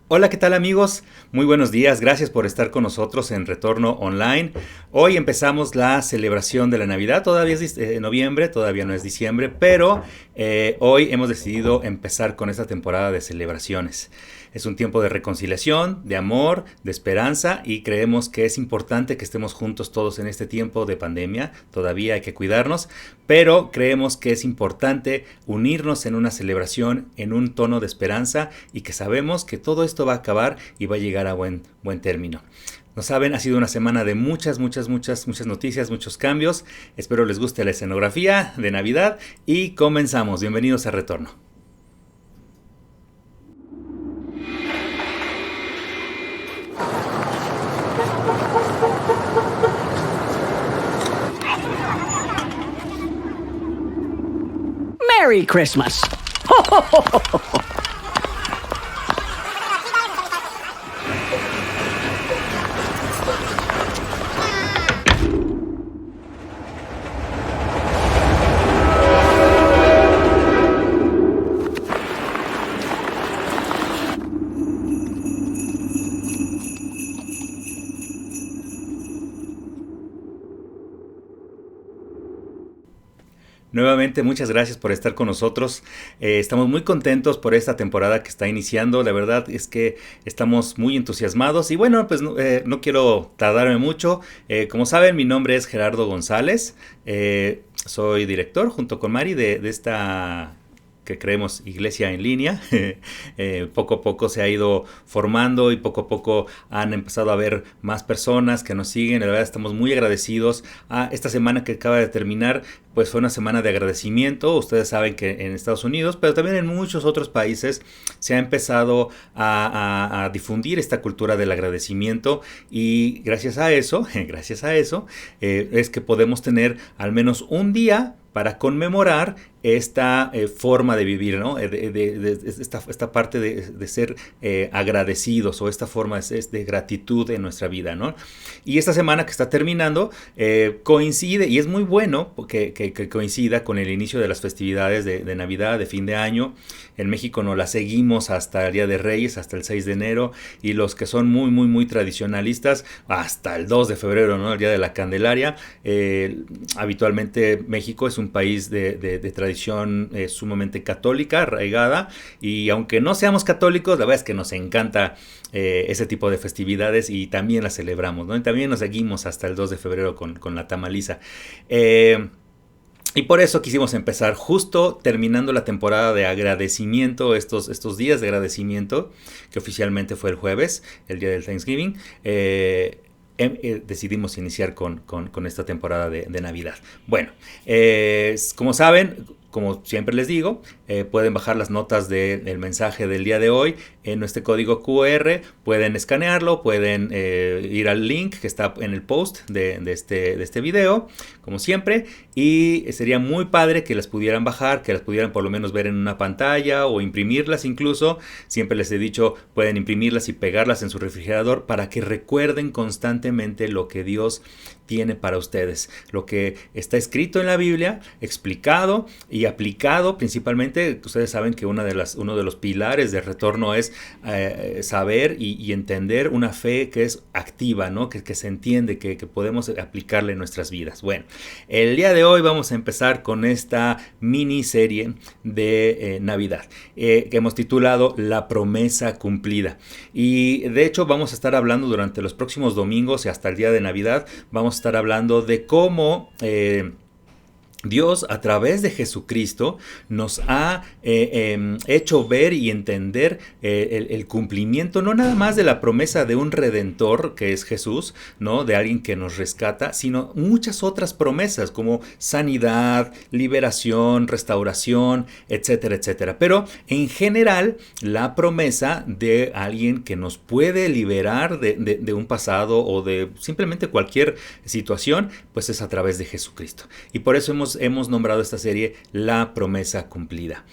Hola, ¿qué tal amigos? Muy buenos días, gracias por estar con nosotros en Retorno Online. Hoy empezamos la celebración de la Navidad, todavía es noviembre, todavía no es diciembre, pero hoy hemos decidido empezar con esta temporada de celebraciones. Es un tiempo de reconciliación, de amor, de esperanza y creemos que es importante que estemos juntos todos en este tiempo de pandemia. Todavía hay que cuidarnos, pero creemos que es importante unirnos en una celebración, en un tono de esperanza y que sabemos que todo esto va a acabar y va a llegar a buen término. No saben, ha sido una semana de muchas noticias, muchos cambios. Espero les guste la escenografía de Navidad y comenzamos. Bienvenidos a Retorno. Merry Christmas. Nuevamente, muchas gracias por estar con nosotros. Estamos muy contentos por esta temporada que está iniciando. La verdad es que estamos muy entusiasmados. Y bueno, pues no quiero tardarme mucho. Como saben, mi nombre es Gerardo González. Soy director junto con Mari de esta que creemos iglesia en línea. Poco a poco se ha ido formando y poco a poco han empezado a haber más personas que nos siguen. La verdad estamos muy agradecidos. Esta semana que acaba de terminar pues fue una semana de agradecimiento. Ustedes saben que en Estados Unidos, pero también en muchos otros países se ha empezado a difundir esta cultura del agradecimiento y gracias a eso, es que podemos tener al menos un día para conmemorar esta forma de vivir, ¿no? Esta parte de ser agradecidos o esta forma de gratitud en nuestra vida, ¿no? Y esta semana que está terminando coincide, y es muy bueno que coincida con el inicio de las festividades de Navidad, de fin de año. En México nos la seguimos hasta el Día de Reyes, hasta el 6 de enero, y los que son muy tradicionalistas, hasta el 2 de febrero, ¿no? El Día de la Candelaria. Habitualmente México es un país de tradición sumamente católica, arraigada, y aunque no seamos católicos, la verdad es que nos encanta ese tipo de festividades y también las celebramos, ¿no? Y también nos seguimos hasta el 2 de febrero con la tamaliza. Y por eso quisimos empezar justo terminando la temporada de agradecimiento, estos días de agradecimiento, que oficialmente fue el jueves, el día del Thanksgiving. Decidimos iniciar con esta temporada de Navidad. Bueno, como saben, como siempre les digo, pueden bajar las notas del mensaje del día de hoy en nuestro código QR, pueden escanearlo, pueden ir al link que está en el post de este video, como siempre, y sería muy padre que las pudieran bajar, que las pudieran por lo menos ver en una pantalla o imprimirlas incluso. Siempre les he dicho, pueden imprimirlas y pegarlas en su refrigerador para que recuerden constantemente lo que Dios tiene para ustedes, lo que está escrito en la Biblia, explicado y aplicado. Principalmente, ustedes saben que uno de los pilares de retorno es saber y entender una fe que es activa, ¿no? Que se entiende, que podemos aplicarle en nuestras vidas. Bueno, el día de hoy vamos a empezar con esta miniserie de Navidad que hemos titulado La promesa cumplida. Y de hecho vamos a estar hablando durante los próximos domingos y hasta el día de Navidad, vamos a estar hablando de cómo Dios a través de Jesucristo nos ha hecho ver y entender el cumplimiento no nada más de la promesa de un redentor que es Jesús, ¿no? De alguien que nos rescata, sino muchas otras promesas como sanidad, liberación, restauración, etcétera, etcétera. Pero en general la promesa de alguien que nos puede liberar de un pasado o de simplemente cualquier situación, pues es a través de Jesucristo. Y por eso hemos nombrado esta serie La promesa cumplida.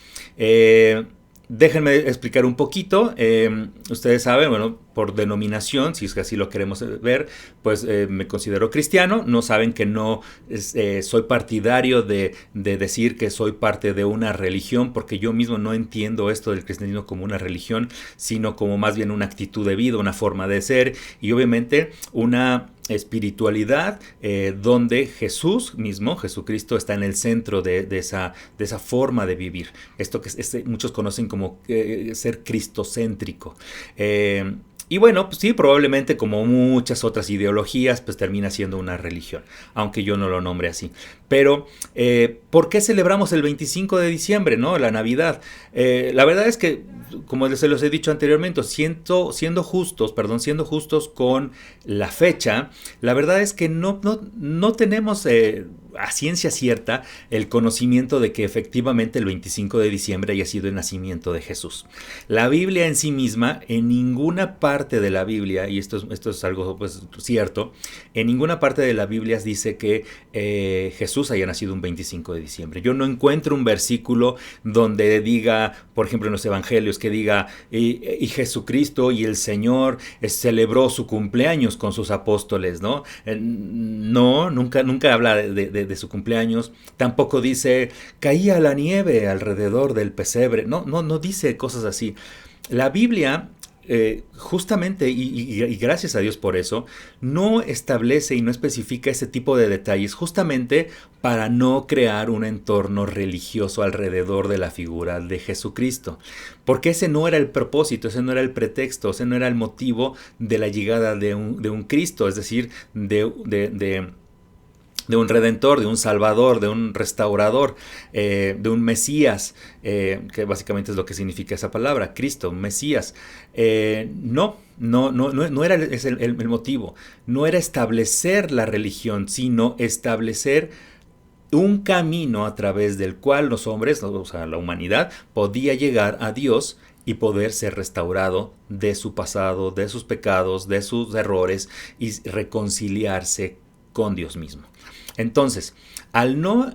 Déjenme explicar un poquito. Ustedes saben, bueno, por denominación, si es que así lo queremos ver, pues me considero cristiano. No saben que no soy partidario de decir que soy parte de una religión, porque yo mismo no entiendo esto del cristianismo como una religión, sino como más bien una actitud de vida, una forma de ser y obviamente una espiritualidad donde Jesús mismo, Jesucristo, está en el centro de esa forma de vivir. Esto que muchos conocen como ser cristocéntrico. Y bueno, pues sí, probablemente como muchas otras ideologías, pues termina siendo una religión, aunque yo no lo nombre así. Pero, ¿por qué celebramos el 25 de diciembre, no? La Navidad. La verdad es que, como se los he dicho anteriormente, siendo justos con la fecha, la verdad es que no tenemos a ciencia cierta el conocimiento de que efectivamente el 25 de diciembre haya sido el nacimiento de Jesús. La Biblia en sí misma, en ninguna parte de la Biblia, y esto es algo pues cierto, en ninguna parte de la Biblia dice que Jesús haya nacido un 25 de diciembre. Yo no encuentro un versículo donde diga, por ejemplo en los evangelios, que diga y Jesucristo y el Señor celebró su cumpleaños con sus apóstoles, ¿no? No, nunca habla de su cumpleaños. Tampoco dice caía la nieve alrededor del pesebre. No dice cosas así. La Biblia, justamente, y gracias a Dios por eso, no establece y no especifica ese tipo de detalles, justamente para no crear un entorno religioso alrededor de la figura de Jesucristo. Porque ese no era el propósito, ese no era el pretexto, ese no era el motivo de la llegada de un Cristo, es decir, de un redentor, de un salvador, de un restaurador, de un Mesías, que básicamente es lo que significa esa palabra, Cristo, Mesías. No era ese el motivo, no era establecer la religión, sino establecer un camino a través del cual los hombres, o sea, la humanidad, podía llegar a Dios y poder ser restaurado de su pasado, de sus pecados, de sus errores y reconciliarse con Dios mismo. Entonces, al no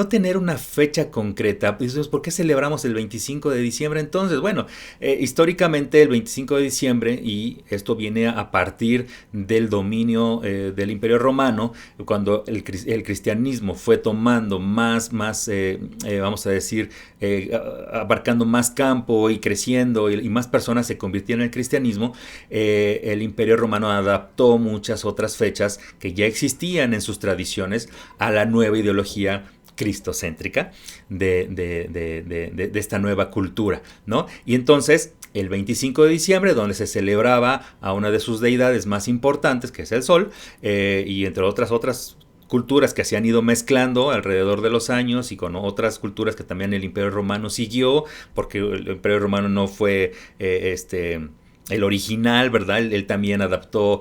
tener una fecha concreta, pues, ¿por qué celebramos el 25 de diciembre? Entonces, bueno, históricamente el 25 de diciembre, y esto viene a partir del dominio del Imperio Romano, cuando el cristianismo fue tomando más vamos a decir, abarcando más campo y creciendo, y más personas se convirtieron en el cristianismo, el Imperio Romano adaptó muchas otras fechas que ya existían en sus tradiciones a la nueva ideología cristocéntrica de esta nueva cultura, ¿no? Y entonces el 25 de diciembre, donde se celebraba a una de sus deidades más importantes, que es el Sol, y entre otras culturas que se han ido mezclando alrededor de los años y con otras culturas que también el Imperio Romano siguió, porque el Imperio Romano no fue el original, ¿verdad? Él también adaptó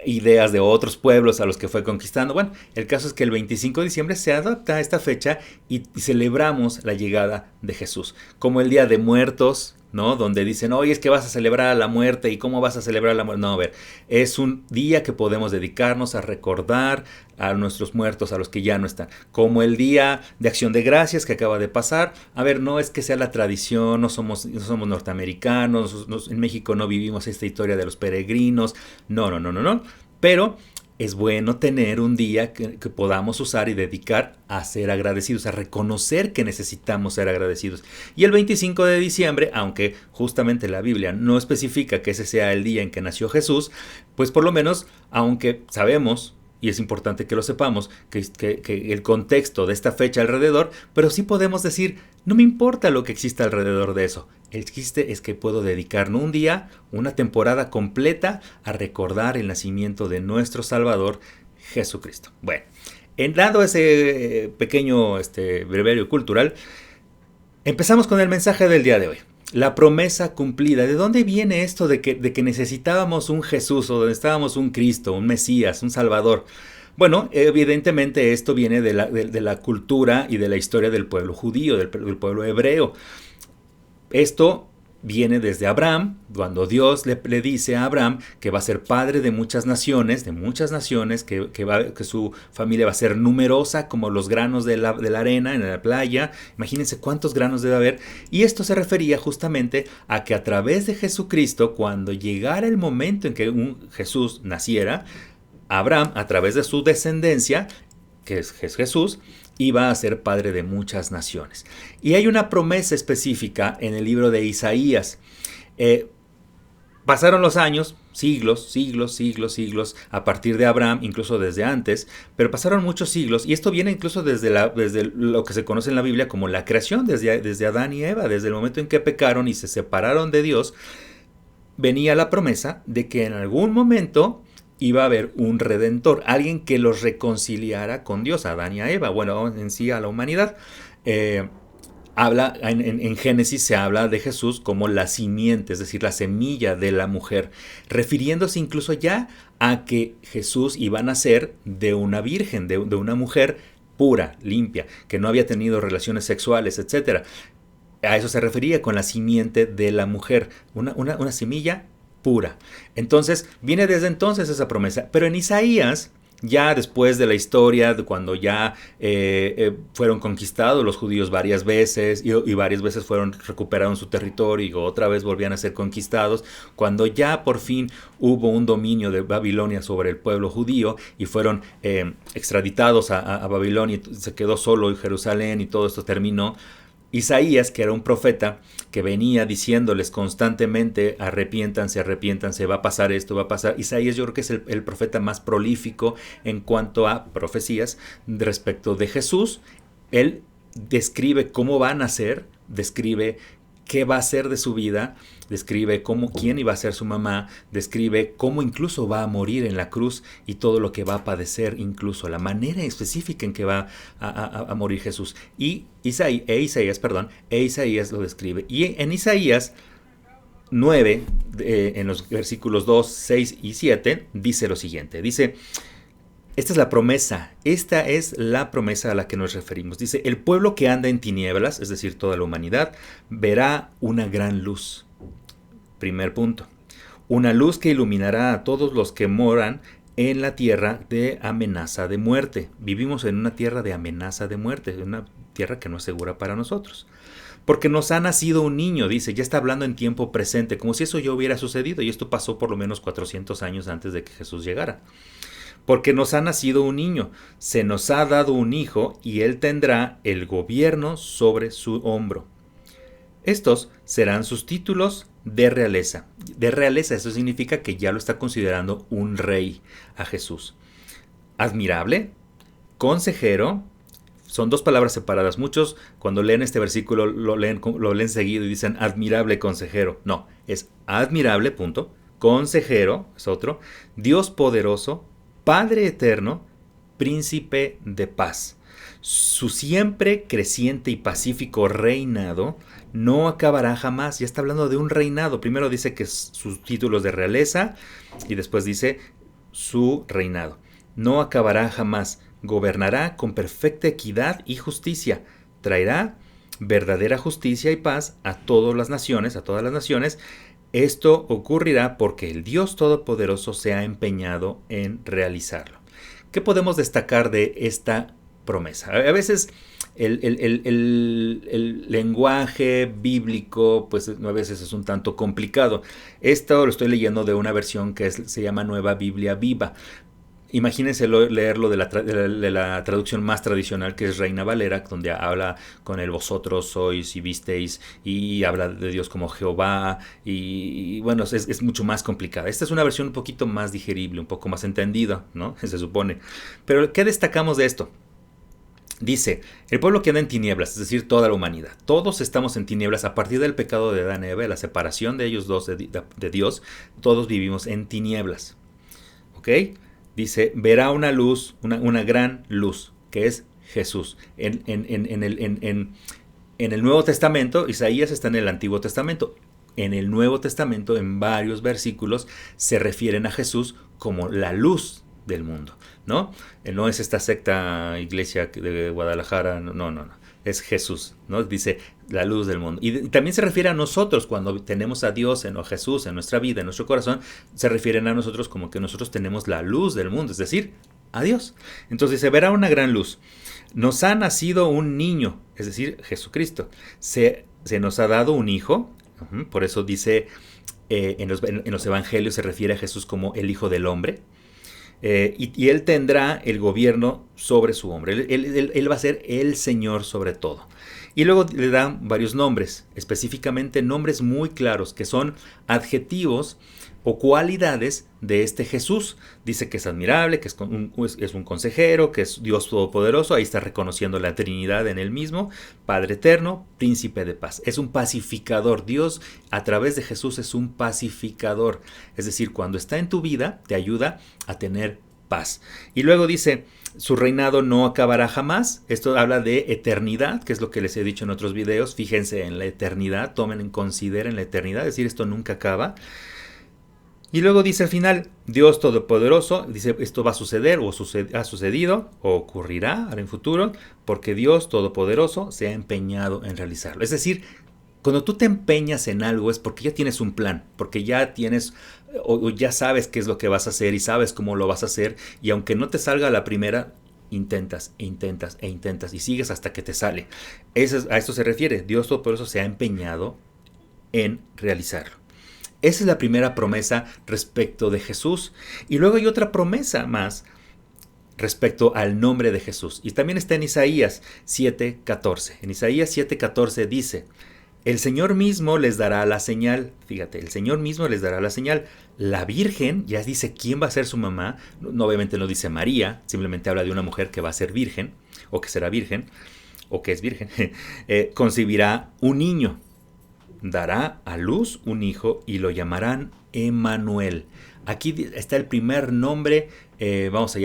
ideas de otros pueblos a los que fue conquistando. Bueno, el caso es que el 25 de diciembre se adapta a esta fecha y celebramos la llegada de Jesús, como el Día de Muertos, ¿no? Donde dicen, oye, es que vas a celebrar la muerte, ¿y cómo vas a celebrar la muerte? No, a ver, es un día que podemos dedicarnos a recordar a nuestros muertos, a los que ya no están. Como el Día de Acción de Gracias que acaba de pasar. A ver, no es que sea la tradición, no somos norteamericanos, en México no vivimos esta historia de los peregrinos, no. Pero es bueno tener un día que podamos usar y dedicar a ser agradecidos, a reconocer que necesitamos ser agradecidos. Y el 25 de diciembre, aunque justamente la Biblia no especifica que ese sea el día en que nació Jesús, pues por lo menos, aunque sabemos, y es importante que lo sepamos, que el contexto de esta fecha alrededor, pero sí podemos decir, no me importa lo que exista alrededor de eso. El chiste es que puedo dedicarme un día, una temporada completa, a recordar el nacimiento de nuestro Salvador, Jesucristo. Bueno, dado ese pequeño breviario cultural, empezamos con el mensaje del día de hoy. La promesa cumplida. ¿De dónde viene esto de que necesitábamos un Jesús o necesitábamos un Cristo, un Mesías, un Salvador? Bueno, evidentemente esto viene de la cultura y de la historia del pueblo judío, del pueblo hebreo. Esto viene desde Abraham, cuando Dios le dice a Abraham que va a ser padre de muchas naciones, que su familia va a ser numerosa como los granos de la arena en la playa. Imagínense cuántos granos debe haber. Y esto se refería justamente a que a través de Jesucristo, cuando llegara el momento en que un Jesús naciera, Abraham, a través de su descendencia, que es Jesús, iba a ser padre de muchas naciones. Y hay una promesa específica en el libro de Isaías. Pasaron los años, siglos, a partir de Abraham, incluso desde antes, pero pasaron muchos siglos, y esto viene incluso desde lo que se conoce en la Biblia como la creación, desde Adán y Eva, desde el momento en que pecaron y se separaron de Dios, venía la promesa de que en algún momento iba a haber un redentor, alguien que los reconciliara con Dios, a Adán y a Eva, bueno, en sí a la humanidad. En Génesis se habla de Jesús como la simiente, es decir, la semilla de la mujer, refiriéndose incluso ya a que Jesús iba a nacer de una virgen, de una mujer pura, limpia, que no había tenido relaciones sexuales, etc. A eso se refería con la simiente de la mujer, una semilla pura. Entonces, viene desde entonces esa promesa. Pero en Isaías, ya después de la historia, de cuando ya fueron conquistados los judíos varias veces y varias veces recuperaron su territorio y otra vez volvían a ser conquistados, cuando ya por fin hubo un dominio de Babilonia sobre el pueblo judío y fueron extraditados a Babilonia, y se quedó solo en Jerusalén y todo esto terminó. Isaías, que era un profeta que venía diciéndoles constantemente: arrepiéntanse, va a pasar esto, va a pasar. Isaías, yo creo que es el profeta más prolífico en cuanto a profecías respecto de Jesús. Él describe cómo va a nacer, describe qué va a ser de su vida, describe quién iba a ser su mamá, describe cómo incluso va a morir en la cruz y todo lo que va a padecer, incluso la manera específica en que va a morir Jesús. Y Isaías lo describe. Y en Isaías 9, en los versículos 2, 6 y 7, dice lo siguiente. Dice: esta es la promesa a la que nos referimos. Dice: el pueblo que anda en tinieblas, es decir, toda la humanidad, verá una gran luz. Primer punto. Una luz que iluminará a todos los que moran en la tierra de amenaza de muerte. Vivimos en una tierra de amenaza de muerte, una tierra que no es segura para nosotros. Porque nos ha nacido un niño, dice, ya está hablando en tiempo presente, como si eso ya hubiera sucedido, y esto pasó por lo menos 400 años antes de que Jesús llegara. Porque nos ha nacido un niño, se nos ha dado un hijo, y él tendrá el gobierno sobre su hombro. Estos serán sus títulos de realeza. De realeza, eso significa que ya lo está considerando un rey a Jesús. Admirable, consejero, son dos palabras separadas. Muchos cuando leen este versículo lo leen seguido y dicen admirable consejero. No, es admirable, punto. Consejero, es otro. Dios poderoso, Padre eterno, príncipe de paz. Su siempre creciente y pacífico reinado no acabará jamás. Ya está hablando de un reinado. Primero dice que sus títulos de realeza y después dice su reinado. No acabará jamás. Gobernará con perfecta equidad y justicia. Traerá verdadera justicia y paz a todas las naciones, Esto ocurrirá porque el Dios Todopoderoso se ha empeñado en realizarlo. ¿Qué podemos destacar de esta promesa? A veces el lenguaje bíblico, pues a veces es un tanto complicado. Esto lo estoy leyendo de una versión que se llama Nueva Biblia Viva. Imagínense leerlo de la traducción más tradicional, que es Reina Valera, donde habla con el vosotros sois y visteis, y habla de Dios como Jehová, y bueno, es mucho más complicada. Esta es una versión un poquito más digerible, un poco más entendida, ¿no? Se supone. Pero ¿qué destacamos de esto? Dice: el pueblo que anda en tinieblas, es decir, toda la humanidad. Todos estamos en tinieblas a partir del pecado de Adán y Eva, la separación de ellos dos de Dios. Todos vivimos en tinieblas. ¿Ok? Dice: verá una luz, una gran luz, que es Jesús. En el Nuevo Testamento, Isaías está en el Antiguo Testamento. En el Nuevo Testamento, en varios versículos, se refieren a Jesús como la luz del mundo, ¿no? No es esta secta iglesia de Guadalajara, no. es Jesús, ¿no? Dice la luz del mundo. Y también se refiere a nosotros cuando tenemos a Dios o Jesús en nuestra vida, en nuestro corazón, se refieren a nosotros como que nosotros tenemos la luz del mundo, es decir, a Dios. Entonces se verá una gran luz. Nos ha nacido un niño, es decir, Jesucristo. Se nos ha dado un hijo, por eso dice en los evangelios se refiere a Jesús como el Hijo del Hombre. Y él tendrá el gobierno sobre su hombre. Él va a ser el Señor sobre todo. Y luego le dan varios nombres, específicamente nombres muy claros, que son adjetivos o cualidades de este Jesús. Dice que es admirable, que es un consejero, que es Dios todopoderoso. Ahí está reconociendo la Trinidad en él mismo. Padre eterno, príncipe de paz. Es un pacificador. Dios a través de Jesús es un pacificador. Es decir, cuando está en tu vida te ayuda a tener paz. Y luego dice, su reinado no acabará jamás. Esto habla de eternidad, que es lo que les he dicho en otros videos. Fíjense en la eternidad, consideren la eternidad, es decir, esto nunca acaba. Y luego dice al final, Dios Todopoderoso, dice esto va a suceder o ha sucedido o ocurrirá en el futuro, porque Dios Todopoderoso se ha empeñado en realizarlo. Es decir, cuando tú te empeñas en algo es porque ya tienes un plan, porque ya tienes o ya sabes qué es lo que vas a hacer y sabes cómo lo vas a hacer, y aunque no te salga a la primera, intentas e intentas e intentas y sigues hasta que te sale. A esto se refiere, Dios Todopoderoso se ha empeñado en realizarlo. Esa es la primera promesa respecto de Jesús. Y luego hay otra promesa más respecto al nombre de Jesús. Y también está en Isaías 7:14. En Isaías 7:14 dice, el Señor mismo les dará la señal. Fíjate, el Señor mismo les dará la señal. La Virgen, ya dice quién va a ser su mamá. No, obviamente no dice María, simplemente habla de una mujer que va a ser virgen, o que será virgen, o que es virgen. Concebirá un niño. Dará a luz un hijo y lo llamarán Emmanuel. Aquí está el primer nombre, vamos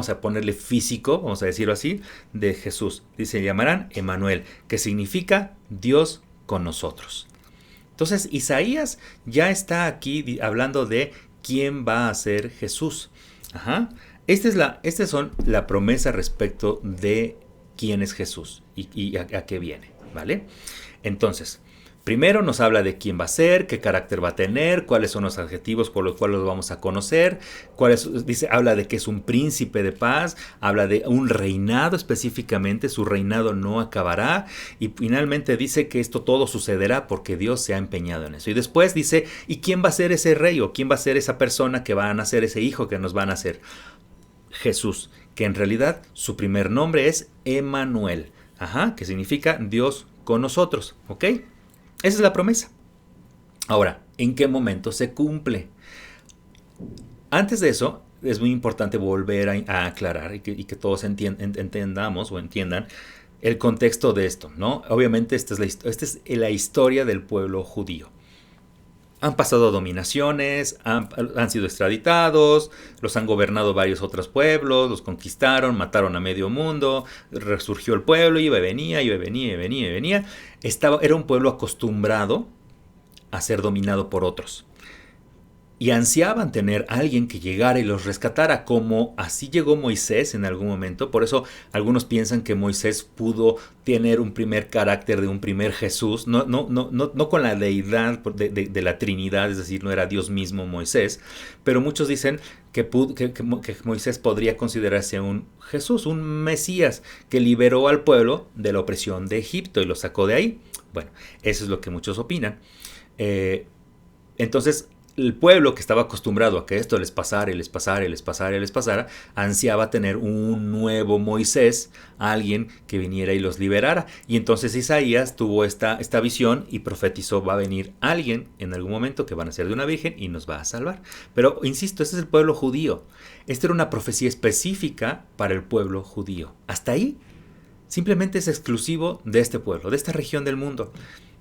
a ponerle físico, vamos a decirlo así, de Jesús. Dice, llamarán Emmanuel, que significa Dios con nosotros. Entonces Isaías ya está aquí hablando de quién va a ser Jesús. Esta son la promesa respecto de quién es Jesús y a qué viene, ¿vale? Entonces, primero nos habla de quién va a ser, qué carácter va a tener, cuáles son los adjetivos por los cuales lo vamos a conocer, habla de que es un príncipe de paz, habla de un reinado específicamente, su reinado no acabará, y finalmente dice que esto todo sucederá porque Dios se ha empeñado en eso. Y después dice, ¿y quién va a ser ese rey o quién va a ser esa persona que va a nacer, ese hijo que nos va a nacer? Jesús, que en realidad su primer nombre es Emmanuel, que significa Dios con nosotros, ¿ok? Esa es la promesa. Ahora, ¿en qué momento se cumple? Antes de eso, es muy importante volver a aclarar y que todos entendamos o entiendan el contexto de esto, ¿no? Obviamente esta es la historia del pueblo judío. Han pasado dominaciones, han sido extraditados, los han gobernado varios otros pueblos, los conquistaron, mataron a medio mundo, resurgió el pueblo, iba y venía. Era un pueblo acostumbrado a ser dominado por otros. Y ansiaban tener a alguien que llegara y los rescatara, como así llegó Moisés en algún momento. Por eso algunos piensan que Moisés pudo tener un primer carácter de un primer Jesús, no con la deidad de la Trinidad, es decir, no era Dios mismo Moisés, pero muchos dicen que Moisés podría considerarse un Jesús, un Mesías que liberó al pueblo de la opresión de Egipto y lo sacó de ahí. Bueno, eso es lo que muchos opinan. Entonces, el pueblo que estaba acostumbrado a que esto les pasara, ansiaba tener un nuevo Moisés, alguien que viniera y los liberara. Y entonces Isaías tuvo esta visión y profetizó, va a venir alguien en algún momento que va a nacer de una virgen y nos va a salvar. Pero, insisto, este es el pueblo judío. Esta era una profecía específica para el pueblo judío. Hasta ahí, simplemente es exclusivo de este pueblo, de esta región del mundo.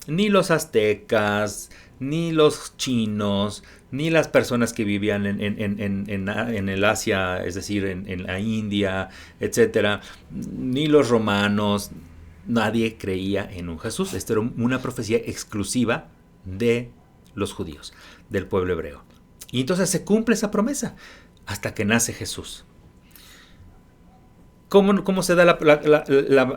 Ni los aztecas, ni los chinos, ni las personas que vivían en el Asia, es decir, en la India, etcétera, ni los romanos, nadie creía en un Jesús. Esto era una profecía exclusiva de los judíos, del pueblo hebreo. Y entonces se cumple esa promesa hasta que nace Jesús. ¿Cómo se da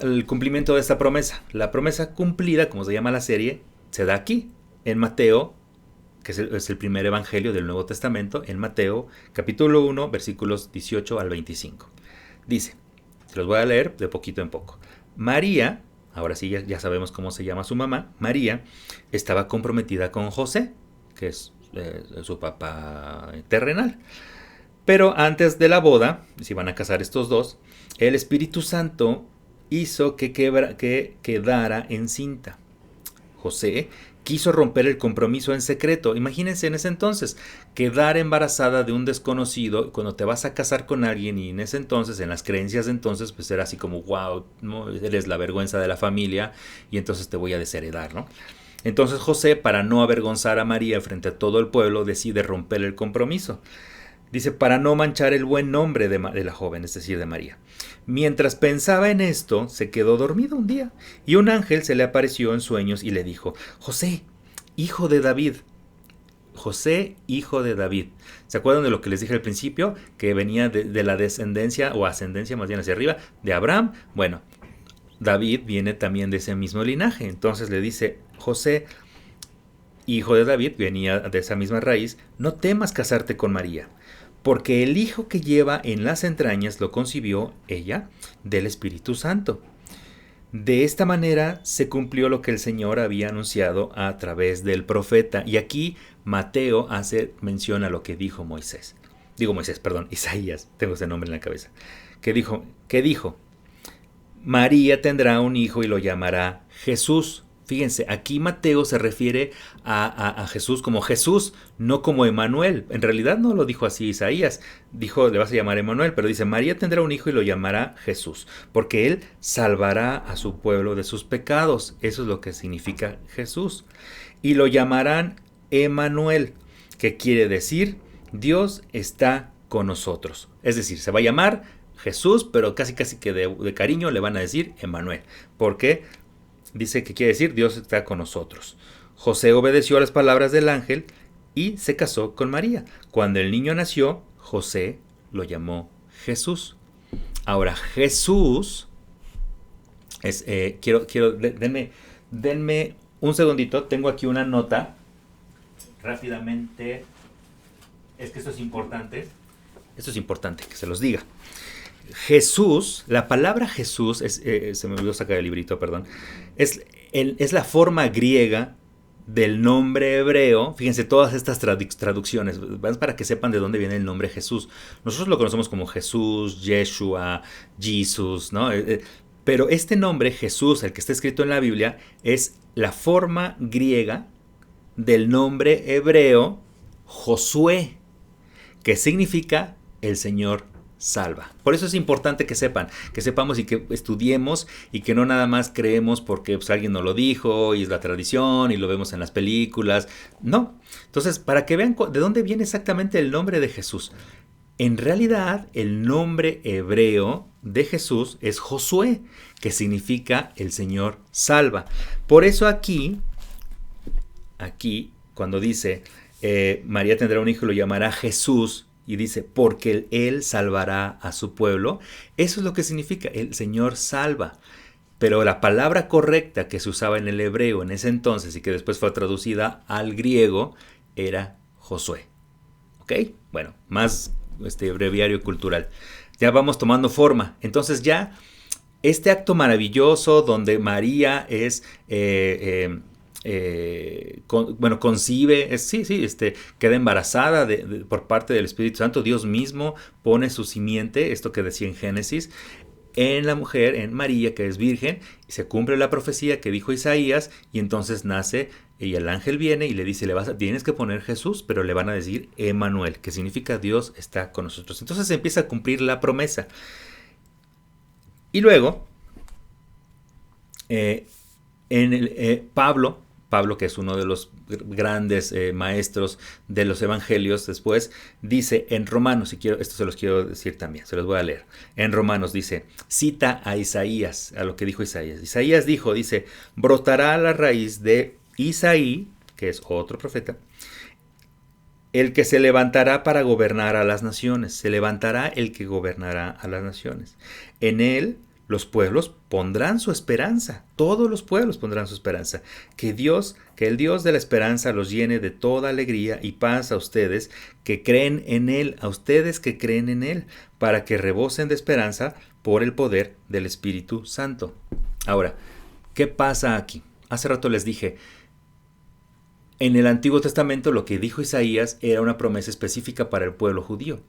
el cumplimiento de esta promesa? La promesa cumplida, como se llama la serie, se da aquí, en Mateo, que es el primer evangelio del Nuevo Testamento, en Mateo capítulo 1, versículos 18 al 25. Dice, se los voy a leer de poquito en poco. María, ahora sí ya sabemos cómo se llama su mamá, María estaba comprometida con José, que es su papá terrenal. Pero antes de la boda, si van a casar estos dos, el Espíritu Santo hizo que quedara encinta. José quiso romper el compromiso en secreto. Imagínense en ese entonces, quedar embarazada de un desconocido cuando te vas a casar con alguien, y en ese entonces, en las creencias de entonces, pues era así como, wow, ¿no? Eres la vergüenza de la familia y entonces te voy a desheredar, ¿no? Entonces José, para no avergonzar a María frente a todo el pueblo, decide romper el compromiso. Dice, para no manchar el buen nombre de la joven, es decir, de María. Mientras pensaba en esto, se quedó dormido un día, y un ángel se le apareció en sueños y le dijo, José, hijo de David. José, hijo de David. ¿Se acuerdan de lo que les dije al principio? Que venía de la descendencia, o ascendencia más bien hacia arriba, de Abraham. Bueno, David viene también de ese mismo linaje. Entonces le dice, José, hijo de David, venía de esa misma raíz, no temas casarte con María, porque el hijo que lleva en las entrañas lo concibió ella del Espíritu Santo. De esta manera se cumplió lo que el Señor había anunciado a través del profeta. Y aquí Mateo hace mención a lo que dijo Isaías, tengo ese nombre en la cabeza. ¿Qué dijo? María tendrá un hijo y lo llamará Jesús. Fíjense, aquí Mateo se refiere a Jesús como Jesús, no como Emanuel. En realidad no lo dijo así Isaías, dijo, le vas a llamar Emanuel, pero dice, María tendrá un hijo y lo llamará Jesús, porque él salvará a su pueblo de sus pecados. Eso es lo que significa Jesús. Y lo llamarán Emanuel, que quiere decir, Dios está con nosotros. Es decir, se va a llamar Jesús, pero casi que de cariño le van a decir Emanuel. ¿Por qué? Dice que quiere decir Dios está con nosotros. José obedeció a las palabras del ángel y se casó con María. Cuando el niño nació, José lo llamó Jesús. Ahora, Jesús es, denme un segundito, tengo aquí una nota. Rápidamente, es que esto es importante que se los diga. Jesús, la palabra Jesús, se me olvidó sacar el librito, perdón, es la forma griega del nombre hebreo. Fíjense todas estas traducciones, para que sepan de dónde viene el nombre Jesús. Nosotros lo conocemos como Jesús, Yeshua, Jesus, ¿no? Pero este nombre Jesús, el que está escrito en la Biblia, es la forma griega del nombre hebreo Josué, que significa el Señor salva. Por eso es importante que sepamos y que estudiemos, y que no nada más creemos porque pues, alguien nos lo dijo y es la tradición y lo vemos en las películas. No. Entonces, para que vean de dónde viene exactamente el nombre de Jesús. En realidad, el nombre hebreo de Jesús es Josué, que significa el Señor salva. Por eso aquí cuando dice María tendrá un hijo y lo llamará Jesús, y dice, porque él salvará a su pueblo. Eso es lo que significa, el Señor salva. Pero la palabra correcta que se usaba en el hebreo en ese entonces y que después fue traducida al griego era Josué. ¿Ok? Bueno, más breviario cultural. Ya vamos tomando forma. Entonces ya este acto maravilloso donde María es... concibe, queda embarazada por parte del Espíritu Santo. Dios mismo pone su simiente, esto que decía en Génesis, en la mujer, en María, que es virgen, y se cumple la profecía que dijo Isaías, y entonces nace, y el ángel viene y le dice, tienes que poner Jesús, pero le van a decir Emanuel, que significa Dios está con nosotros. Entonces se empieza a cumplir la promesa. Y luego, Pablo, que es uno de los grandes maestros de los evangelios después, dice en Romanos, esto se los quiero decir también, se los voy a leer. En Romanos dice, cita a Isaías, a lo que dijo Isaías. Isaías dice, brotará la raíz de Isaí, que es otro profeta, el que se levantará para gobernar a las naciones. Se levantará el que gobernará a las naciones. En él los pueblos pondrán su esperanza. Todos los pueblos pondrán su esperanza. Que el Dios de la esperanza los llene de toda alegría y paz a ustedes que creen en él, a ustedes que creen en él, para que rebosen de esperanza por el poder del Espíritu Santo. Ahora, ¿qué pasa aquí? Hace rato les dije, en el Antiguo Testamento lo que dijo Isaías era una promesa específica para el pueblo judío.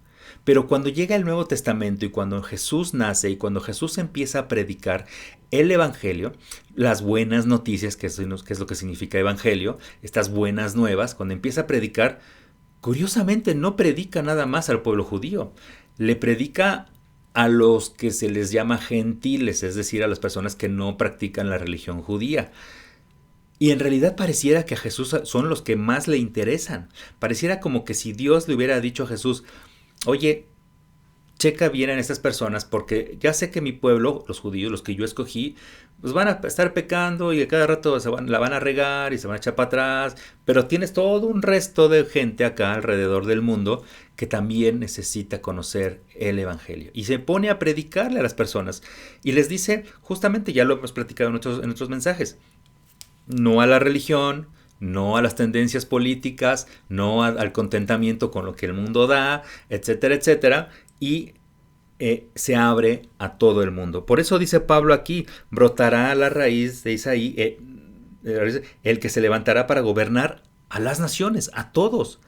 Pero cuando llega el Nuevo Testamento y cuando Jesús nace y cuando Jesús empieza a predicar el Evangelio, las buenas noticias, que es lo que significa Evangelio, estas buenas nuevas, cuando empieza a predicar, curiosamente no predica nada más al pueblo judío, le predica a los que se les llama gentiles, es decir, a las personas que no practican la religión judía. Y en realidad pareciera que a Jesús son los que más le interesan. Pareciera como que si Dios le hubiera dicho a Jesús, oye, checa bien en estas personas porque ya sé que mi pueblo, los judíos, los que yo escogí, pues van a estar pecando y a cada rato la van a regar y se van a echar para atrás. Pero tienes todo un resto de gente acá alrededor del mundo que también necesita conocer el Evangelio. Y se pone a predicarle a las personas. Y les dice, justamente ya lo hemos platicado en otros mensajes, no a la religión, no a las tendencias políticas, no al contentamiento con lo que el mundo da, etcétera, etcétera, y se abre a todo el mundo. Por eso dice Pablo aquí, brotará la raíz de Isaí, el que se levantará para gobernar a las naciones, a todos,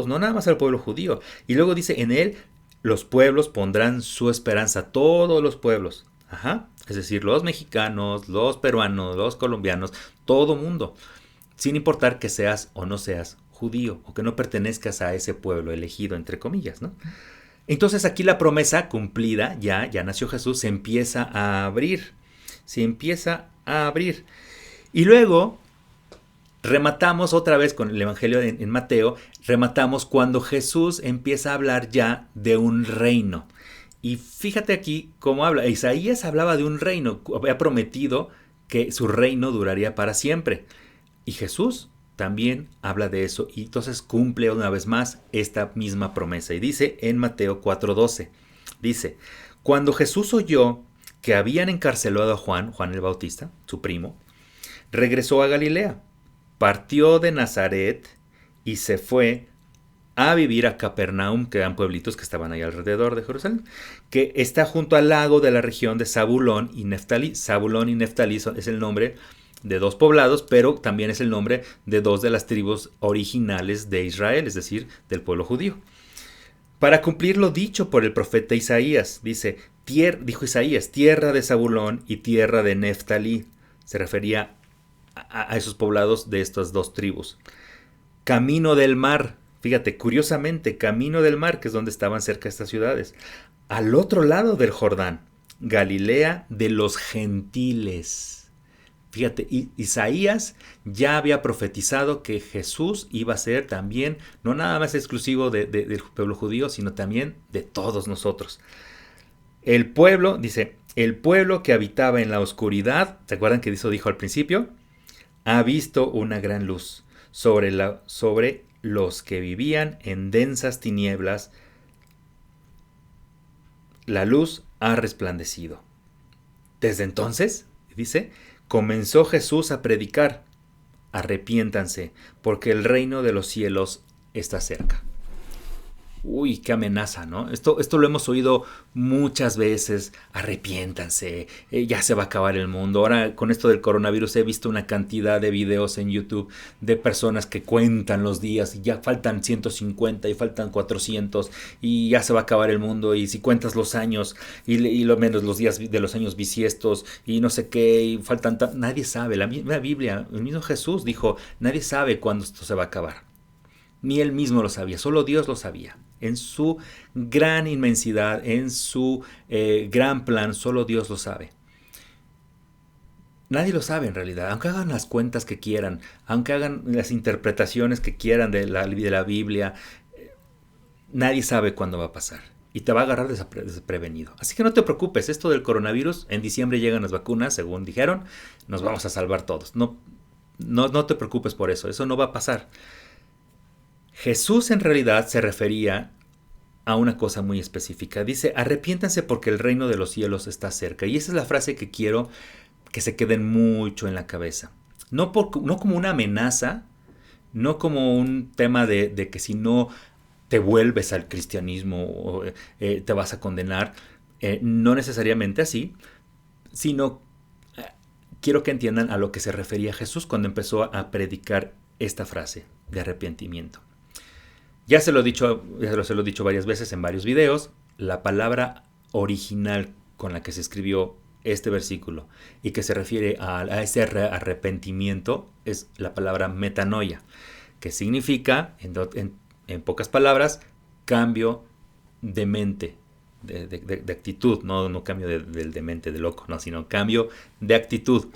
no nada más al pueblo judío. Y luego dice, en él los pueblos pondrán su esperanza, todos los pueblos. Ajá. Es decir, los mexicanos, los peruanos, los colombianos, todo mundo, sin importar que seas o no seas judío o que no pertenezcas a ese pueblo elegido, entre comillas, ¿no? Entonces aquí la promesa cumplida, ya nació Jesús, se empieza a abrir, Y luego rematamos otra vez con el Evangelio en Mateo, rematamos cuando Jesús empieza a hablar ya de un reino. Y fíjate aquí cómo habla. Isaías hablaba de un reino, había prometido que su reino duraría para siempre. Y Jesús también habla de eso y entonces cumple una vez más esta misma promesa. Y dice en Mateo 4:12, dice, cuando Jesús oyó que habían encarcelado a Juan el Bautista, su primo, regresó a Galilea, partió de Nazaret y se fue a vivir a Capernaum, que eran pueblitos que estaban ahí alrededor de Jerusalén, que está junto al lago de la región de Zabulón y Neftalí. Zabulón y Neftalí es el nombre de dos poblados, pero también es el nombre de dos de las tribus originales de Israel, es decir, del pueblo judío. Para cumplir lo dicho por el profeta Isaías, dijo Isaías, tierra de Zabulón y tierra de Neftalí. Se refería a esos poblados de estas dos tribus. Camino del mar. Fíjate, curiosamente, camino del mar, que es donde estaban cerca estas ciudades. Al otro lado del Jordán, Galilea de los gentiles. Fíjate, Isaías ya había profetizado que Jesús iba a ser también, no nada más exclusivo del pueblo judío, sino también de todos nosotros. El pueblo, dice, el pueblo que habitaba en la oscuridad, ¿se acuerdan que eso dijo al principio? Ha visto una gran luz sobre los que vivían en densas tinieblas, la luz ha resplandecido. Desde entonces, dice, comenzó Jesús a predicar, arrepiéntanse, porque el reino de los cielos está cerca. Uy, qué amenaza, ¿no? Esto lo hemos oído muchas veces. Arrepiéntanse, ya se va a acabar el mundo. Ahora con esto del coronavirus he visto una cantidad de videos en YouTube de personas que cuentan los días y ya faltan 150 y faltan 400 y ya se va a acabar el mundo. Y si cuentas los años y lo menos los días de los años bisiestos y no sé qué, y faltan nadie sabe. La misma Biblia, el mismo Jesús dijo, nadie sabe cuándo esto se va a acabar. Ni él mismo lo sabía, solo Dios lo sabía. En su gran inmensidad, en su gran plan, solo Dios lo sabe. Nadie lo sabe en realidad, aunque hagan las cuentas que quieran, aunque hagan las interpretaciones que quieran de la Biblia, nadie sabe cuándo va a pasar y te va a agarrar desprevenido. Así que no te preocupes, esto del coronavirus, en diciembre llegan las vacunas, según dijeron, nos vamos a salvar todos. No te preocupes por eso no va a pasar. Jesús en realidad se refería a una cosa muy específica. Dice, arrepiéntanse porque el reino de los cielos está cerca. Y esa es la frase que quiero que se queden mucho en la cabeza. No como una amenaza, no como un tema de que si no te vuelves al cristianismo te vas a condenar. No necesariamente así, sino quiero que entiendan a lo que se refería Jesús cuando empezó a predicar esta frase de arrepentimiento. Ya se lo he dicho varias veces en varios videos, la palabra original con la que se escribió este versículo y que se refiere a ese arrepentimiento es la palabra metanoia, que significa, en pocas palabras, cambio de mente, de actitud, no cambio de mente, de loco, no, sino cambio de actitud.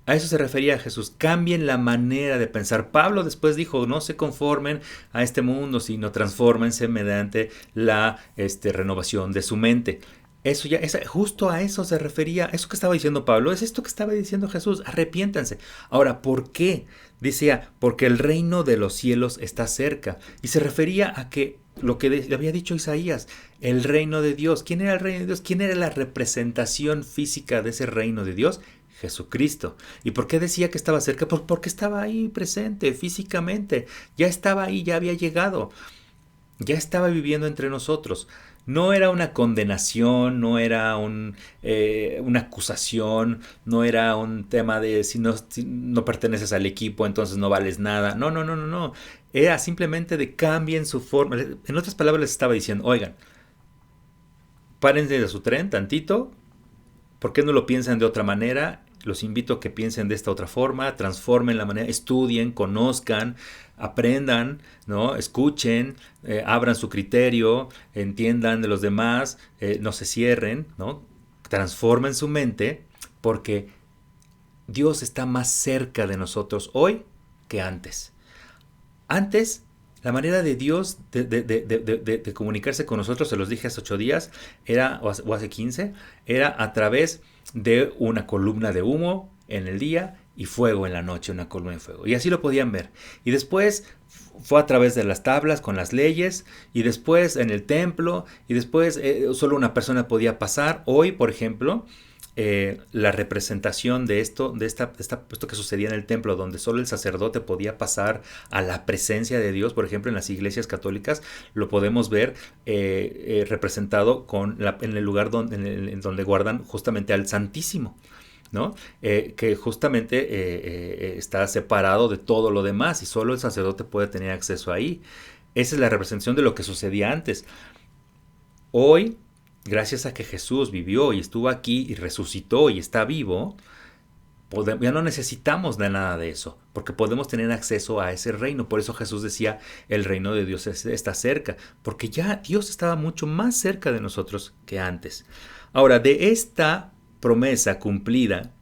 A eso se refería Jesús, cambien la manera de pensar. Pablo después dijo, no se conformen a este mundo, sino transfórmense mediante la renovación de su mente. Eso ya, justo a eso se refería, eso que estaba diciendo Pablo, es esto que estaba diciendo Jesús, arrepiéntanse. Ahora, ¿por qué? Decía, porque el reino de los cielos está cerca. Y se refería a que lo que le había dicho Isaías, el reino de Dios. ¿Quién era el reino de Dios? ¿Quién era la representación física de ese reino de Dios? Jesucristo. ¿Y por qué decía que estaba cerca? Porque estaba ahí presente físicamente, ya estaba ahí, ya había llegado, ya estaba viviendo entre nosotros. No era una condenación, no era una acusación, no era un tema de si no perteneces al equipo entonces no vales nada. No. Era simplemente de cambien su forma. En otras palabras les estaba diciendo, oigan, párense de su tren tantito, ¿por qué no lo piensan de otra manera? Los invito a que piensen de esta otra forma, transformen la manera, estudien, conozcan, aprendan, ¿no? Escuchen, abran su criterio, entiendan de los demás, no se cierren, ¿no? Transformen su mente, porque Dios está más cerca de nosotros hoy que antes. Antes, la manera de Dios de comunicarse con nosotros, se los dije hace 8 días, o hace 15, era a través de una columna de humo en el día y fuego en la noche, una columna de fuego. Y así lo podían ver. Y después fue a través de las tablas con las leyes, y después en el templo, y después solo una persona podía pasar. Hoy, por ejemplo, la representación de esto que sucedía en el templo, donde solo el sacerdote podía pasar a la presencia de Dios, por ejemplo en las iglesias católicas lo podemos ver representado en el lugar en donde guardan justamente al Santísimo, ¿no? Que justamente está separado de todo lo demás y solo el sacerdote puede tener acceso ahí. Esa es la representación de lo que sucedía antes. Hoy, gracias a que Jesús vivió y estuvo aquí y resucitó y está vivo, ya no necesitamos de nada de eso, porque podemos tener acceso a ese reino. Por eso Jesús decía, el reino de Dios está cerca, porque ya Dios estaba mucho más cerca de nosotros que antes. Ahora, de esta promesa cumplida,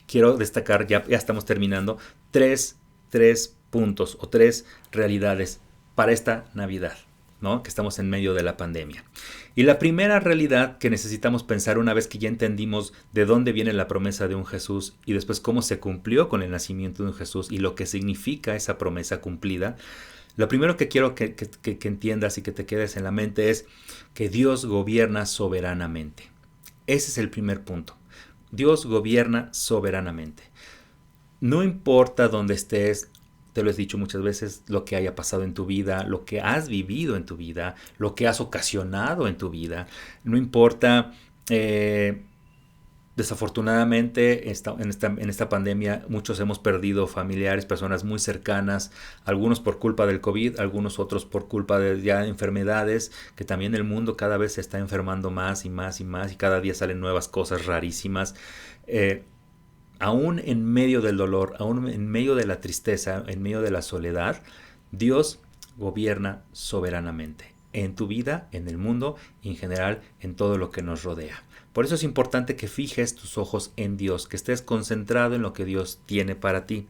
quiero destacar, ya estamos terminando, tres puntos o 3 realidades para esta Navidad, ¿no? Que estamos en medio de la pandemia. Y la primera realidad que necesitamos pensar una vez que ya entendimos de dónde viene la promesa de un Jesús y después cómo se cumplió con el nacimiento de un Jesús y lo que significa esa promesa cumplida, lo primero que quiero que entiendas y que te quedes en la mente es que Dios gobierna soberanamente. Ese es el primer punto. Dios gobierna soberanamente. No importa dónde estés, te lo he dicho muchas veces, lo que haya pasado en tu vida, lo que has vivido en tu vida, lo que has ocasionado en tu vida. No importa, desafortunadamente en esta pandemia muchos hemos perdido familiares, personas muy cercanas, algunos por culpa del COVID, algunos otros por culpa de ya enfermedades, que también el mundo cada vez se está enfermando más y más y más y cada día salen nuevas cosas rarísimas. Aún en medio del dolor, aún en medio de la tristeza, en medio de la soledad, Dios gobierna soberanamente en tu vida, en el mundo y en general en todo lo que nos rodea. Por eso es importante que fijes tus ojos en Dios, que estés concentrado en lo que Dios tiene para ti.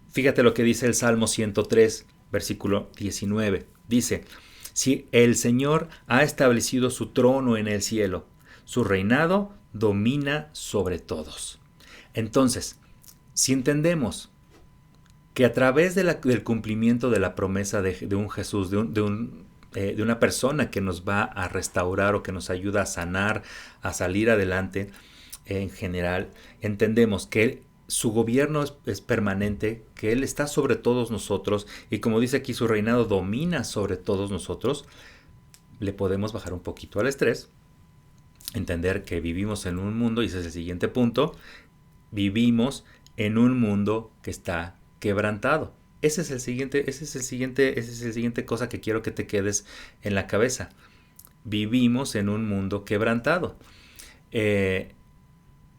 Fíjate lo que dice el Salmo 103, versículo 19. Dice, si el Señor ha establecido su trono en el cielo, su reinado domina sobre todos. Entonces, si entendemos que a través del cumplimiento de la promesa de un Jesús, de una persona que nos va a restaurar o que nos ayuda a sanar, a salir adelante, en general, entendemos que su gobierno es permanente, que Él está sobre todos nosotros y como dice aquí, su reinado domina sobre todos nosotros. Le podemos bajar un poquito al estrés, entender que vivimos en un mundo, y ese es el siguiente punto, vivimos en un mundo que está quebrantado. Ese es el siguiente cosa que quiero que te quedes en la cabeza. Vivimos en un mundo quebrantado.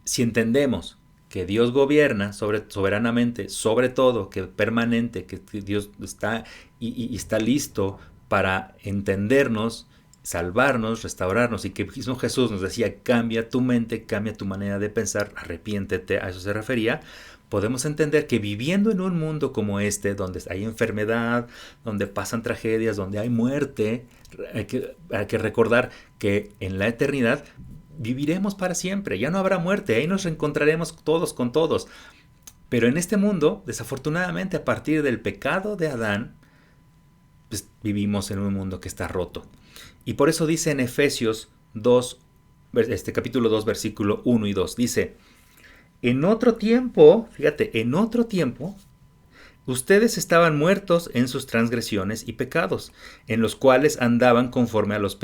Si entendemos que Dios gobierna soberanamente, sobre todo, que permanente, que Dios está y está listo para entendernos, salvarnos, restaurarnos, y que mismo Jesús nos decía, cambia tu mente, cambia tu manera de pensar, arrepiéntete, a eso se refería. Podemos entender que viviendo en un mundo como este, donde hay enfermedad, donde pasan tragedias, donde hay muerte, hay que recordar que en la eternidad viviremos para siempre, ya no habrá muerte, ahí nos reencontraremos todos con todos. Pero en este mundo, desafortunadamente, a partir del pecado de Adán, pues vivimos en un mundo que está roto. Y por eso dice en Efesios 2, capítulo 2, versículo 1 y 2, dice, en otro tiempo, fíjate, en otro tiempo, ustedes estaban muertos en sus transgresiones y pecados, en los cuales andaban conforme a los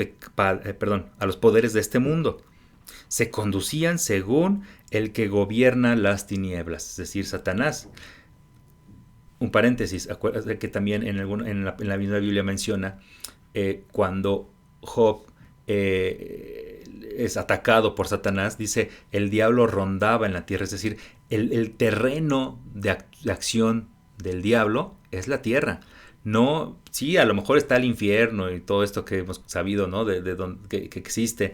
poderes de este mundo. Se conducían según el que gobierna las tinieblas, es decir, Satanás. Un paréntesis, acuérdate que también en la misma Biblia menciona cuando Job es atacado por Satanás, dice, el diablo rondaba en la tierra, es decir, el terreno de acción del diablo es la tierra. No, sí, a lo mejor está el infierno y todo esto que hemos sabido, ¿no? Que existe,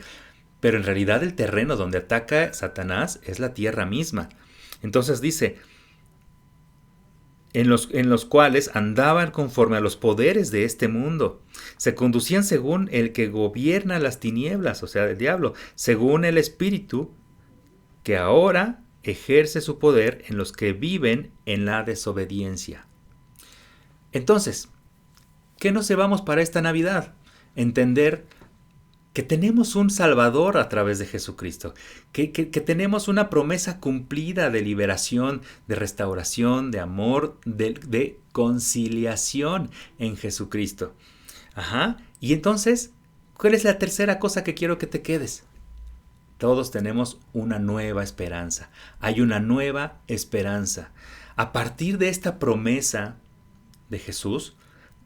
pero en realidad el terreno donde ataca Satanás es la tierra misma. Entonces dice, en los cuales andaban conforme a los poderes de este mundo. Se conducían según el que gobierna las tinieblas, o sea, el diablo, según el espíritu que ahora ejerce su poder en los que viven en la desobediencia. Entonces, ¿qué nos llevamos para esta Navidad? Entender que tenemos un Salvador a través de Jesucristo, que tenemos una promesa cumplida de liberación, de restauración, de amor, de conciliación en Jesucristo. Ajá. Y entonces, ¿cuál es la tercera cosa que quiero que te quedes? Todos tenemos una nueva esperanza. Hay una nueva esperanza. A partir de esta promesa de Jesús,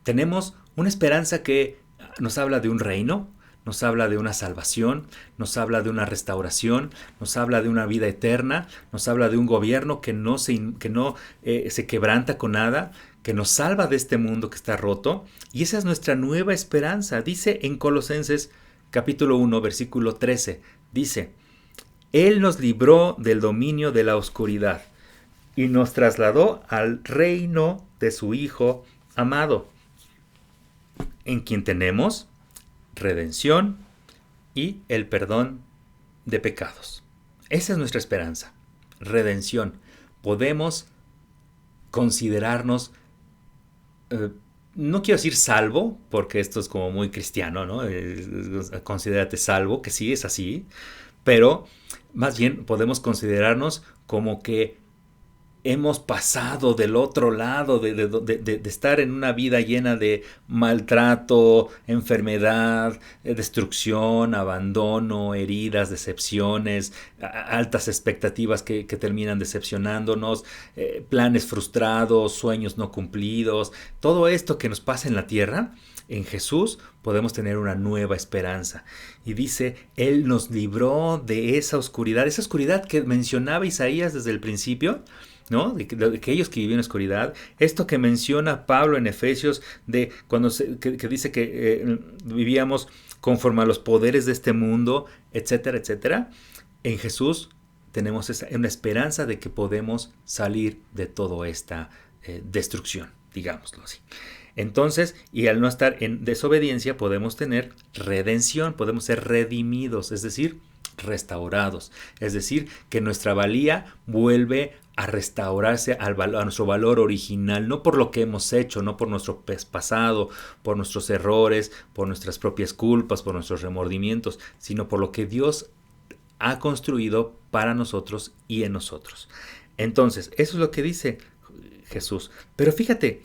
tenemos una esperanza que nos habla de un reino, nos habla de una salvación, nos habla de una restauración, nos habla de una vida eterna, nos habla de un gobierno que no se quebranta con nada, que nos salva de este mundo que está roto. Y esa es nuestra nueva esperanza. Dice en Colosenses capítulo 1, versículo 13, dice, Él nos libró del dominio de la oscuridad y nos trasladó al reino de su Hijo amado, en quien tenemos redención y el perdón de pecados. Esa es nuestra esperanza, redención. Podemos considerarnos, no quiero decir salvo, porque esto es como muy cristiano, ¿no? Considérate salvo, que sí es así, pero más bien podemos considerarnos como que hemos pasado del otro lado de estar en una vida llena de maltrato, enfermedad, destrucción, abandono, heridas, decepciones, altas expectativas que terminan decepcionándonos, planes frustrados, sueños no cumplidos. Todo esto que nos pasa en la tierra, en Jesús podemos tener una nueva esperanza. Y dice, Él nos libró de esa oscuridad que mencionaba Isaías desde el principio, ¿no? De aquellos que vivían en oscuridad. Esto que menciona Pablo en Efesios, de cuando que dice que vivíamos conforme a los poderes de este mundo, etcétera, etcétera. En Jesús tenemos una esperanza de que podemos salir de toda esta destrucción, digámoslo así. Entonces, y al no estar en desobediencia, podemos tener redención, podemos ser redimidos, es decir, restaurados. Es decir, que nuestra valía vuelve a restaurarse a nuestro valor original, no por lo que hemos hecho, no por nuestro pasado, por nuestros errores, por nuestras propias culpas, por nuestros remordimientos, sino por lo que Dios ha construido para nosotros y en nosotros. Entonces, eso es lo que dice Jesús. Pero fíjate,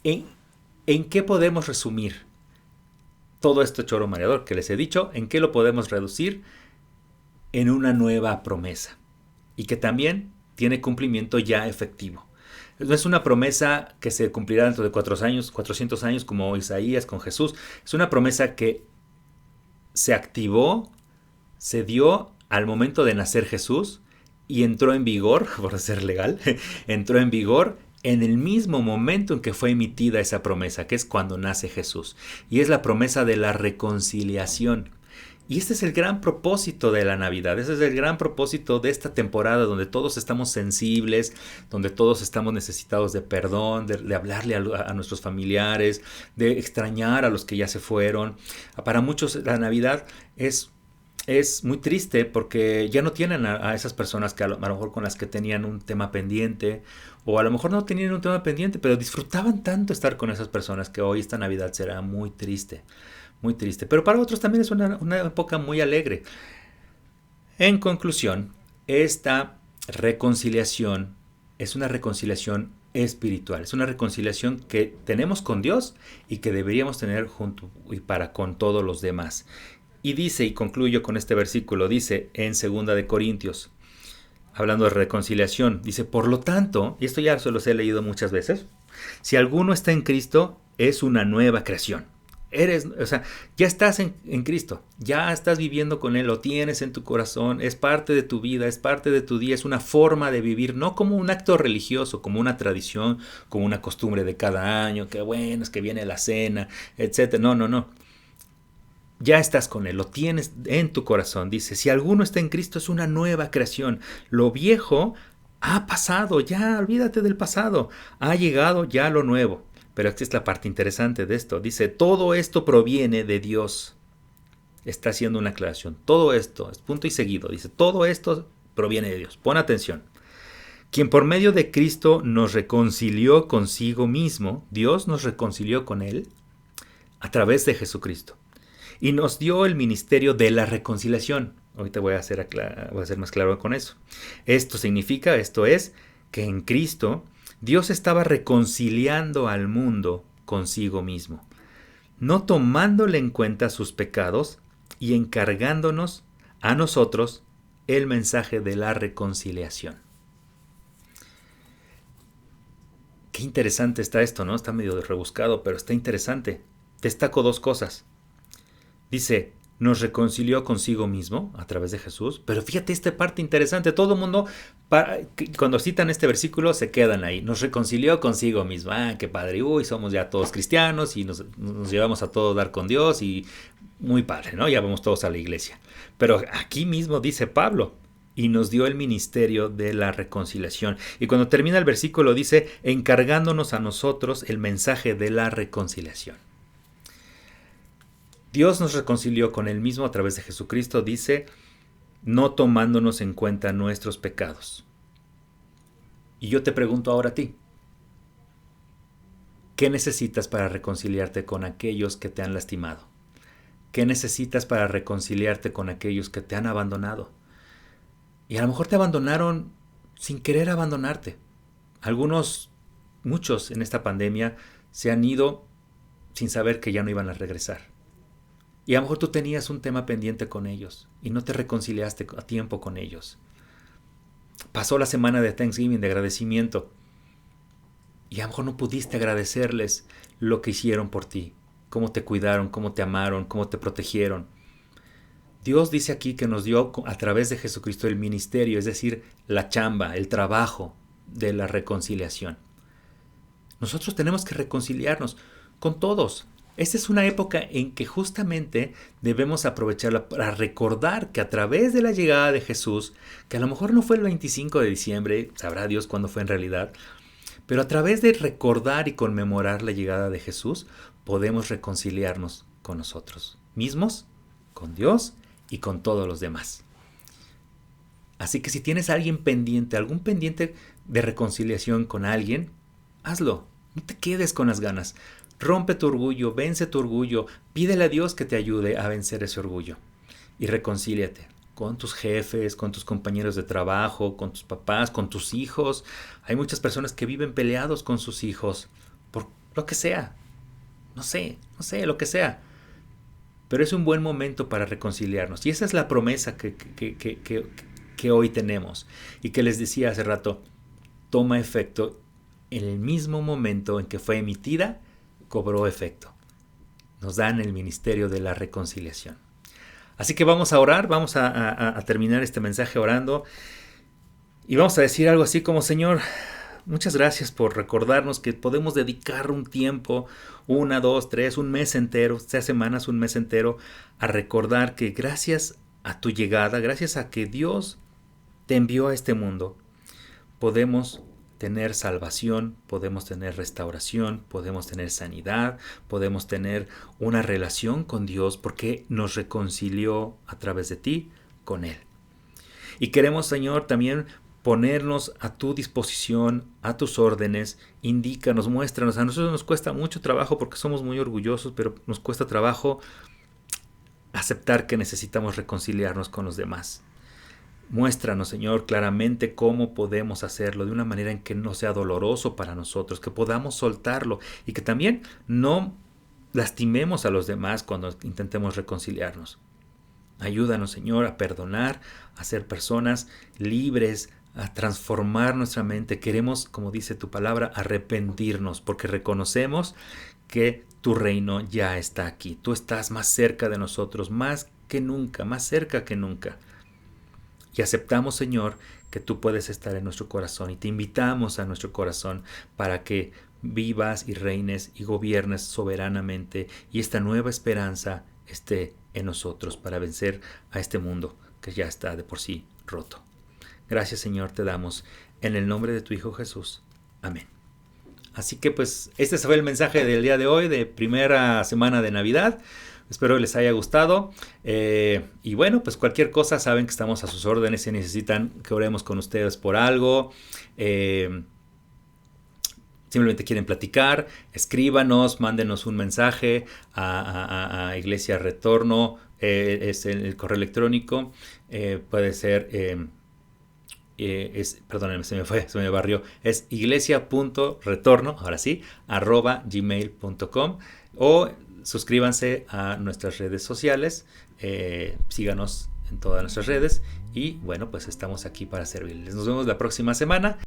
¿en qué podemos resumir todo este choro mareador que les he dicho? ¿En qué lo podemos reducir? En una nueva promesa. Y que también tiene cumplimiento ya efectivo. No es una promesa que se cumplirá dentro de 400 años como Isaías con Jesús. Es una promesa que se activó, se dio al momento de nacer Jesús y entró en vigor, por ser legal, entró en vigor en el mismo momento en que fue emitida esa promesa, que es cuando nace Jesús. Y es la promesa de la reconciliación. Y este es el gran propósito de la Navidad, ese es el gran propósito de esta temporada donde todos estamos sensibles, donde todos estamos necesitados de perdón, de hablarle a nuestros familiares, de extrañar a los que ya se fueron. Para muchos la Navidad es muy triste porque ya no tienen a esas personas que a lo mejor con las que tenían un tema pendiente, o a lo mejor no tenían un tema pendiente, pero disfrutaban tanto estar con esas personas que hoy esta Navidad será muy triste. Muy triste, pero para otros también es una época muy alegre. En conclusión, esta reconciliación es una reconciliación espiritual, es una reconciliación que tenemos con Dios y que deberíamos tener junto y para con todos los demás. Y dice, y concluyo con este versículo, dice en 2 de Corintios, hablando de reconciliación, dice, por lo tanto, y esto ya se los he leído muchas veces, si alguno está en Cristo, es una nueva creación. Ya estás en Cristo, ya estás viviendo con Él, lo tienes en tu corazón, es parte de tu vida, es parte de tu día, es una forma de vivir, no como un acto religioso, como una tradición, como una costumbre de cada año, que bueno, es que viene la cena, etc. No. Ya estás con Él, lo tienes en tu corazón. Dice, si alguno está en Cristo es una nueva creación, lo viejo ha pasado, ya olvídate del pasado, ha llegado ya lo nuevo. Pero esta es la parte interesante de esto. Dice, todo esto proviene de Dios. Está haciendo una aclaración. Todo esto, es punto y seguido. Dice, todo esto proviene de Dios. Pon atención. Quien por medio de Cristo nos reconcilió consigo mismo, Dios nos reconcilió con Él a través de Jesucristo. Y nos dio el ministerio de la reconciliación. Ahorita voy a ser más claro con eso. Esto es, que en Cristo Dios estaba reconciliando al mundo consigo mismo, no tomándole en cuenta sus pecados y encargándonos a nosotros el mensaje de la reconciliación. Qué interesante está esto, ¿no? Está medio rebuscado, pero está interesante. Destaco dos cosas. Dice, nos reconcilió consigo mismo a través de Jesús. Pero fíjate esta parte interesante. Todo el mundo, cuando citan este versículo, se quedan ahí. Nos reconcilió consigo mismo. Ah, qué padre. Uy, somos ya todos cristianos y nos llevamos a todos dar con Dios y muy padre, ¿no? Ya vamos todos a la iglesia. Pero aquí mismo dice Pablo, y nos dio el ministerio de la reconciliación. Y cuando termina el versículo dice, encargándonos a nosotros el mensaje de la reconciliación. Dios nos reconcilió con Él mismo a través de Jesucristo, dice, no tomándonos en cuenta nuestros pecados. Y yo te pregunto ahora a ti, ¿qué necesitas para reconciliarte con aquellos que te han lastimado? ¿Qué necesitas para reconciliarte con aquellos que te han abandonado? Y a lo mejor te abandonaron sin querer abandonarte. Muchos en esta pandemia se han ido sin saber que ya no iban a regresar. Y a lo mejor tú tenías un tema pendiente con ellos y no te reconciliaste a tiempo con ellos. Pasó la semana de Thanksgiving, de agradecimiento, y a lo mejor no pudiste agradecerles lo que hicieron por ti, cómo te cuidaron, cómo te amaron, cómo te protegieron. Dios dice aquí que nos dio a través de Jesucristo el ministerio, es decir, la chamba, el trabajo de la reconciliación. Nosotros tenemos que reconciliarnos con todos. Esta es una época en que justamente debemos aprovecharla para recordar que a través de la llegada de Jesús, que a lo mejor no fue el 25 de diciembre, sabrá Dios cuándo fue en realidad, pero a través de recordar y conmemorar la llegada de Jesús, podemos reconciliarnos con nosotros mismos, con Dios y con todos los demás. Así que si tienes a alguien pendiente, algún pendiente de reconciliación con alguien, hazlo. No te quedes con las ganas. Rompe tu orgullo, vence tu orgullo, pídele a Dios que te ayude a vencer ese orgullo. Y reconcíliate con tus jefes, con tus compañeros de trabajo, con tus papás, con tus hijos. Hay muchas personas que viven peleados con sus hijos, por lo que sea. No sé, lo que sea. Pero es un buen momento para reconciliarnos. Y esa es la promesa que hoy tenemos. Y que les decía hace rato, toma efecto en el mismo momento en que fue emitida, cobró efecto. Nos dan el ministerio de la reconciliación. Así que vamos a orar, vamos a terminar este mensaje orando. Y vamos a decir algo así como: Señor, muchas gracias por recordarnos que podemos dedicar un tiempo, 1, 2, 3, un mes entero, sea semanas, un mes entero, a recordar que gracias a tu llegada, gracias a que Dios te envió a este mundo, podemos tener salvación, podemos tener restauración, podemos tener sanidad, podemos tener una relación con Dios porque nos reconcilió a través de ti con Él. Y queremos, Señor, también ponernos a tu disposición, a tus órdenes. Indícanos, muéstranos. A nosotros nos cuesta mucho trabajo porque somos muy orgullosos, pero nos cuesta trabajo aceptar que necesitamos reconciliarnos con los demás. Muéstranos, Señor, claramente cómo podemos hacerlo de una manera en que no sea doloroso para nosotros, que podamos soltarlo y que también no lastimemos a los demás cuando intentemos reconciliarnos. Ayúdanos, Señor, a perdonar, a ser personas libres, a transformar nuestra mente. Queremos, como dice tu palabra, arrepentirnos porque reconocemos que tu reino ya está aquí. Tú estás más cerca de nosotros, más que nunca, más cerca que nunca. Y aceptamos, Señor, que tú puedes estar en nuestro corazón y te invitamos a nuestro corazón para que vivas y reines y gobiernes soberanamente y esta nueva esperanza esté en nosotros para vencer a este mundo que ya está de por sí roto. Gracias, Señor, te damos en el nombre de tu Hijo Jesús. Amén. Así que pues este fue el mensaje del día de hoy, de primera semana de Navidad. Espero les haya gustado. Y bueno, pues cualquier cosa, saben que estamos a sus órdenes. Si necesitan que oremos con ustedes por algo, simplemente quieren platicar, escríbanos, mándenos un mensaje a Iglesia Retorno. Es el correo electrónico. Puede ser... perdónenme, se me barrió. Es iglesia.retorno, ahora sí, @gmail.com, o suscríbanse a nuestras redes sociales, síganos en todas nuestras redes y bueno, pues estamos aquí para servirles. Nos vemos la próxima semana.